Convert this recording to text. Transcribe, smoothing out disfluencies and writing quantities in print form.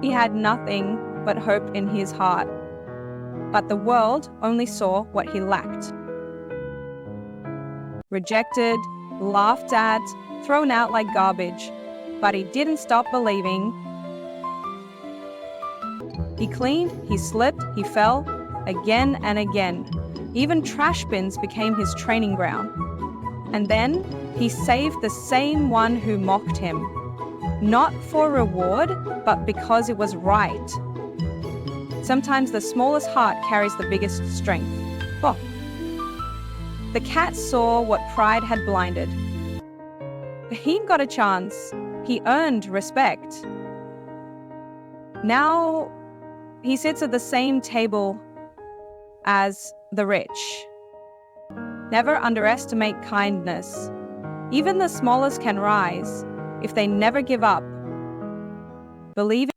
He had nothing but hope in his heart, but the world only saw what he lacked. Rejected, laughed at, thrown out like garbage, but he didn't stop believing. He cleaned, he slipped, he fell, again and again. Even trash bins became his training ground. And then he saved the same one who mocked him, not for reward, but because it was right. Sometimes the smallest heart carries the biggest strength. Oh. The cat saw what pride had blinded. He got a chance. He earned respect. Now he sits at the same table as the rich. Never underestimate kindness. Even the smallest can rise if they never give up. Believe